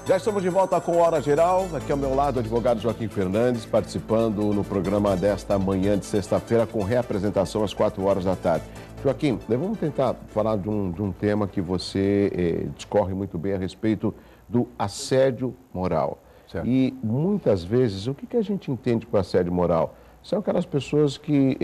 Já estamos de volta com Hora Geral. Aqui ao meu lado, o advogado Joaquim Fernandes, participando no programa desta manhã de sexta-feira, com reapresentação às 4 horas da tarde. Joaquim, vamos tentar falar de um tema que você discorre muito bem a respeito do assédio moral. Certo. E muitas vezes, o que a gente entende por assédio moral? São aquelas pessoas que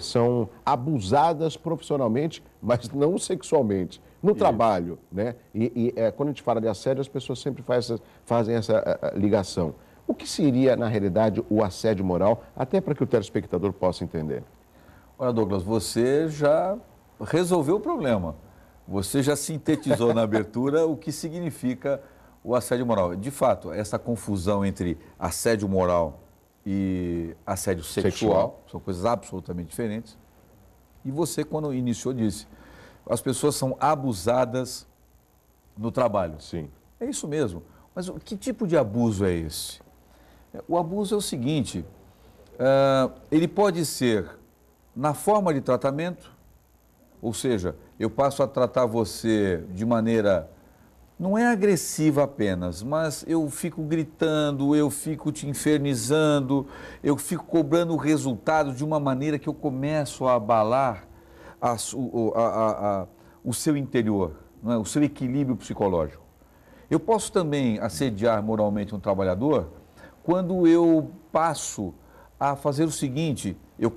são abusadas profissionalmente, mas não sexualmente, no trabalho, né? Quando a gente fala de assédio, as pessoas sempre fazem essa ligação. O que seria, na realidade, o assédio moral, até para que o telespectador possa entender? Olha, Douglas, você já resolveu o problema. Você já sintetizou na abertura o que significa o assédio moral. De fato, essa confusão entre assédio moral e assédio sexual são coisas absolutamente diferentes. E você, quando iniciou, disse, as pessoas são abusadas no trabalho. Sim. É isso mesmo. Mas que tipo de abuso é esse? O abuso é o seguinte, ele pode ser na forma de tratamento, ou seja, eu passo a tratar você de maneira, não é agressiva apenas, mas eu fico gritando, eu fico te infernizando, eu fico cobrando o resultado de uma maneira que eu começo a abalar o seu interior, não é? O seu equilíbrio psicológico. Eu posso também assediar moralmente um trabalhador quando eu passo a fazer o seguinte, eu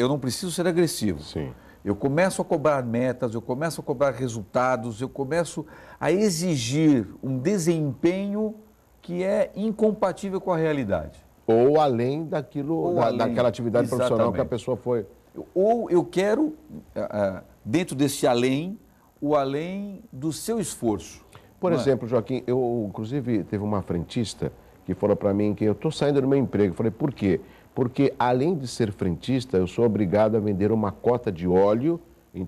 não preciso ser agressivo. Sim. Eu começo a cobrar metas, eu começo a cobrar resultados, eu começo a exigir um desempenho que é incompatível com a realidade. Ou além daquilo, daquela atividade profissional que a pessoa foi. Ou eu quero, dentro desse além, o além do seu esforço. Por exemplo, Joaquim, eu inclusive teve uma frentista que falou para mim que eu estou saindo do meu emprego. Eu falei, por quê? Porque além de ser frentista, eu sou obrigado a vender uma cota de óleo,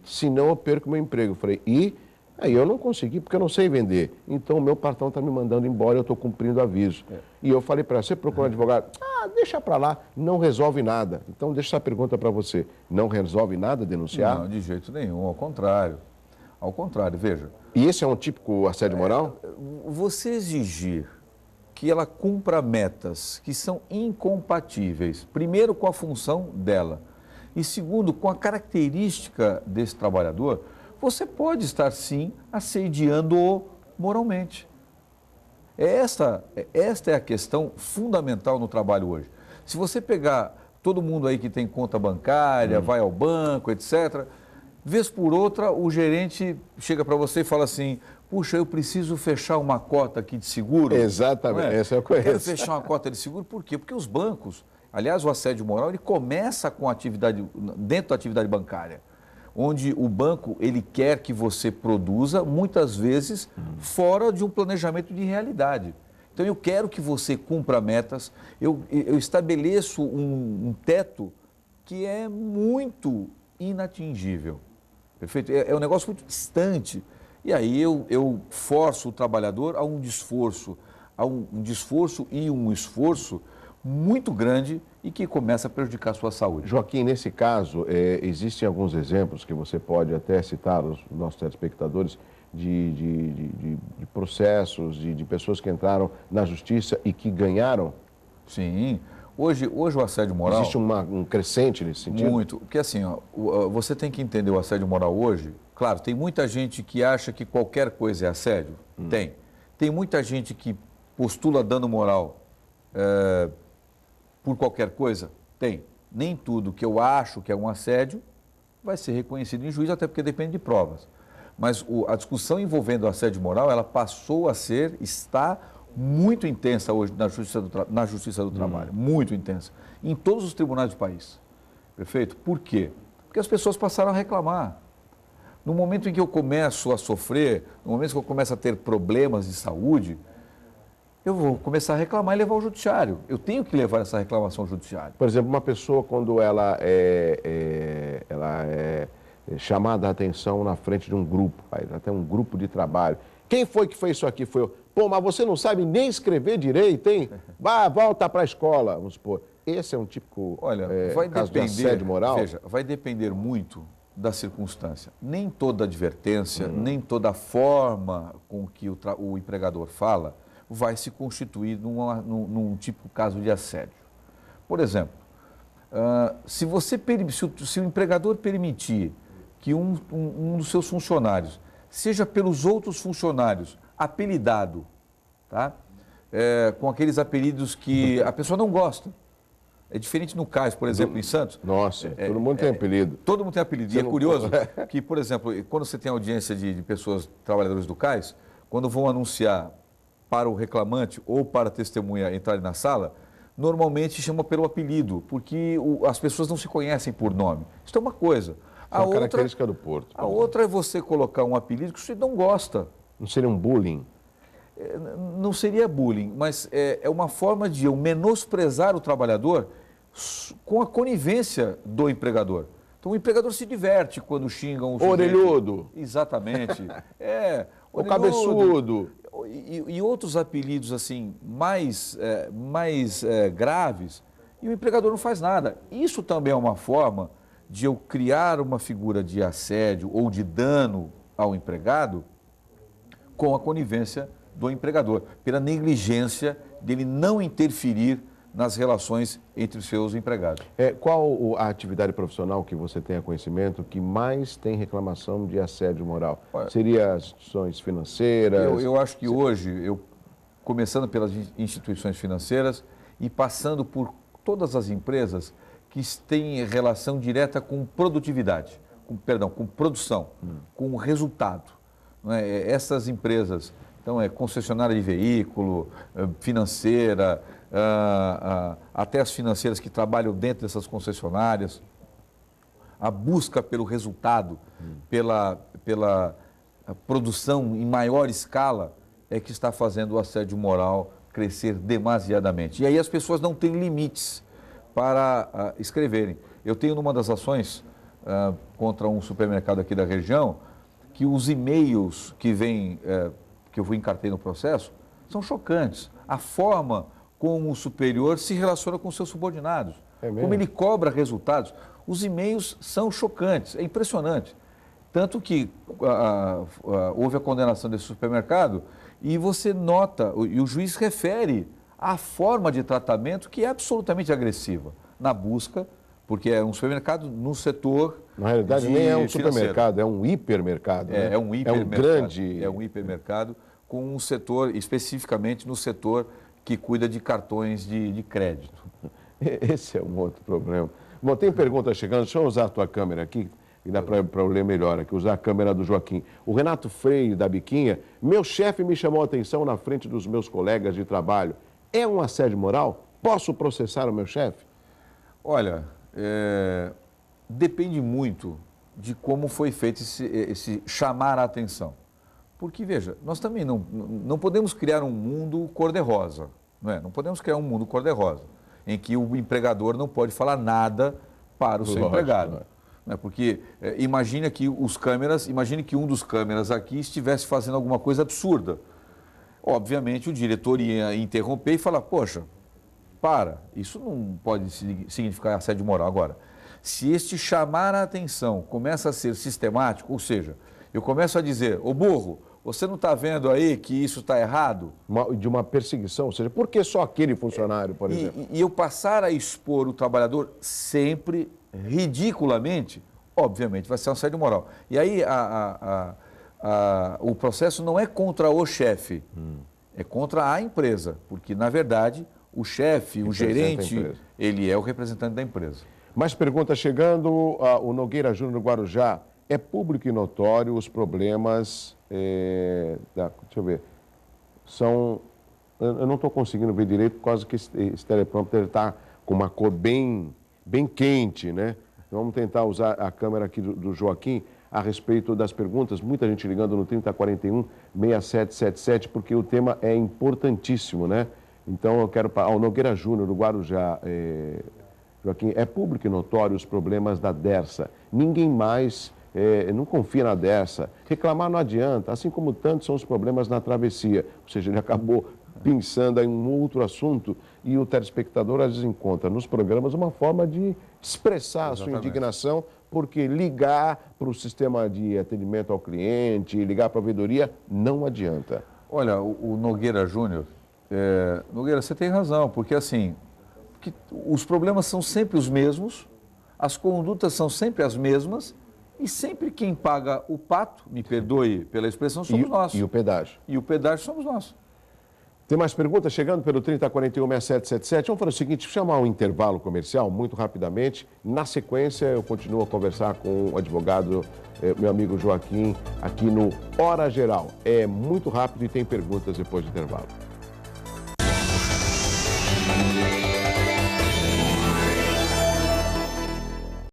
senão eu perco meu emprego. Eu falei, aí eu não consegui porque eu não sei vender. Então o meu patrão está me mandando embora, eu estou cumprindo o aviso. E eu falei para ela, você procura um advogado? Deixa para lá, não resolve nada. Então deixa essa pergunta para você, não resolve nada denunciar? Não, de jeito nenhum, ao contrário. Ao contrário, veja. E esse é um típico assédio moral? Você exigir que ela cumpra metas que são incompatíveis, primeiro com a função dela e segundo com a característica desse trabalhador, você pode estar sim assediando-o moralmente. Esta é a questão fundamental no trabalho hoje. Se você pegar todo mundo aí que tem conta bancária, vai ao banco, etc., vez por outra o gerente chega para você e fala assim, puxa, eu preciso fechar uma cota aqui de seguro. Exatamente, essa eu conheço. Eu quero fechar uma cota de seguro, por quê? Porque os bancos, aliás, o assédio moral, ele começa com atividade, dentro da atividade bancária, onde o banco, ele quer que você produza, muitas vezes, fora de um planejamento de realidade. Então, eu quero que você cumpra metas, eu estabeleço um teto que é muito inatingível, perfeito? É um negócio muito distante. E aí eu forço o trabalhador a um desforço e um esforço muito grande e que começa a prejudicar a sua saúde. Joaquim, nesse caso, existem alguns exemplos que você pode até citar aos nossos telespectadores de processos, de pessoas que entraram na justiça e que ganharam? Sim. Hoje o assédio moral... Existe um crescente nesse sentido? Muito. Porque assim, você tem que entender o assédio moral hoje. Claro, tem muita gente que acha que qualquer coisa é assédio. Tem. Tem muita gente que postula dano moral por qualquer coisa. Tem. Nem tudo que eu acho que é um assédio vai ser reconhecido em juízo, até porque depende de provas. Mas a discussão envolvendo o assédio moral, ela passou a está muito intensa hoje na Justiça do Trabalho, muito intensa, em todos os tribunais do país, perfeito? Por quê? Porque as pessoas passaram a reclamar. No momento em que eu começo a sofrer, no momento que eu começo a ter problemas de saúde, eu vou começar a reclamar e levar ao judiciário. Eu tenho que levar essa reclamação ao judiciário. Por exemplo, uma pessoa quando ela é chamada a atenção na frente de um grupo, aí ela tem um grupo de trabalho. Quem foi que fez isso aqui? Foi eu. Pô, mas você não sabe nem escrever direito, hein? Vá, volta para a escola, vamos supor. Esse é um típico caso de assédio moral? Veja, vai depender muito da circunstância. Nem toda advertência, nem toda forma com que o empregador fala vai se constituir num típico caso de assédio. Por exemplo, se o empregador permitir que um dos seus funcionários seja pelos outros funcionários apelidado, tá? Com aqueles apelidos que a pessoa não gosta. É diferente no CAIS, por exemplo, em Santos. Nossa, todo mundo tem apelido. Todo mundo tem apelido. E é curioso que, por exemplo, quando você tem audiência de pessoas, trabalhadores do CAIS, quando vão anunciar para o reclamante ou para a testemunha entrarem na sala, normalmente chama pelo apelido, porque as pessoas não se conhecem por nome. Isso é uma coisa. É uma característica do Porto. A outra é você colocar um apelido que você não gosta. Não seria um bullying? Não seria bullying, mas é uma forma de eu menosprezar o trabalhador com a conivência do empregador. Então o empregador se diverte quando xingam o sujeito. Orelhudo. Exatamente. O cabeçudo. E outros apelidos assim mais graves, e o empregador não faz nada. Isso também é uma forma de eu criar uma figura de assédio ou de dano ao empregado com a conivência do empregador, pela negligência dele não interferir nas relações entre os seus empregados. Qual a atividade profissional que você tenha conhecimento que mais tem reclamação de assédio moral? Seria as instituições financeiras? Eu acho que hoje, começando pelas instituições financeiras e passando por todas as empresas que têm relação direta com produtividade, com produção, com resultado. Não é? Essas empresas, então, concessionária de veículo, financeira, até as financeiras que trabalham dentro dessas concessionárias, a busca pelo resultado, pela produção em maior escala, é que está fazendo o assédio moral crescer demasiadamente. E aí as pessoas não têm limites para escreverem. Eu tenho numa das ações contra um supermercado aqui da região, que os e-mails que vêm, que eu encartei no processo, são chocantes. A forma como o superior se relaciona com seus subordinados, como ele cobra resultados. Os e-mails são chocantes, é impressionante. Tanto que houve a condenação desse supermercado e você nota, e o juiz refere a forma de tratamento que é absolutamente agressiva na busca, porque é um supermercado no setor. Na realidade, nem é um supermercado, é um hipermercado. É, né? é um hipermercado. É um grande. É um hipermercado com um setor, especificamente no setor que cuida de cartões de crédito. Esse é um outro problema. Bom, tem pergunta chegando, deixa eu usar a tua câmera aqui, que dá para eu ler melhor aqui, usar a câmera do Joaquim. O Renato Freire, da Biquinha, meu chefe me chamou a atenção na frente dos meus colegas de trabalho. É um assédio moral? Posso processar o meu chefe? Olha, depende muito de como foi feito esse chamar a atenção. Porque, veja, nós também não podemos criar um mundo cor-de-rosa, não é? Não podemos criar um mundo cor-de-rosa, em que o empregador não pode falar nada para o seu empregado. Não é? Porque imagine que um dos câmeras aqui estivesse fazendo alguma coisa absurda. Obviamente, o diretor ia interromper e falar, poxa, isso não pode significar assédio moral. Agora, se este chamar a atenção começa a ser sistemático, ou seja, eu começo a dizer, ô burro, você não está vendo aí que isso está errado? De uma perseguição, ou seja, por que só aquele funcionário, por exemplo? E eu passar a expor o trabalhador sempre, ridiculamente, obviamente, vai ser um assédio moral. E aí o processo não é contra o chefe, é contra a empresa, porque, na verdade, o chefe, o gerente, ele é o representante da empresa. Mais perguntas chegando, o Nogueira Júnior do Guarujá. É público e notório os problemas, deixa eu ver, eu não estou conseguindo ver direito por causa que esse teleprompter está com uma cor bem quente, né? Vamos tentar usar a câmera aqui do Joaquim a respeito das perguntas. Muita gente ligando no 3041-6777, porque o tema é importantíssimo, né? Então eu quero... o Nogueira Júnior do Guarujá, Joaquim, é público e notório os problemas da Dersa. Ninguém mais... não confia na Dersa. Reclamar não adianta, assim como tantos são os problemas na travessia. Ou seja, ele acabou pensando em um outro assunto e o telespectador às vezes encontra nos programas uma forma de expressar a sua indignação, porque ligar para o sistema de atendimento ao cliente, ligar para a provedoria, não adianta. Olha, o Nogueira Júnior, Nogueira, você tem razão, porque assim, os problemas são sempre os mesmos, as condutas são sempre as mesmas, e sempre quem paga o pato, me perdoe pela expressão, somos nós. E o pedágio. E o pedágio somos nós. Tem mais perguntas chegando pelo 3041-6777. Vamos fazer o seguinte, chamar um intervalo comercial muito rapidamente. Na sequência, eu continuo a conversar com o advogado, meu amigo Joaquim, aqui no Hora Geral. É muito rápido e tem perguntas depois do intervalo.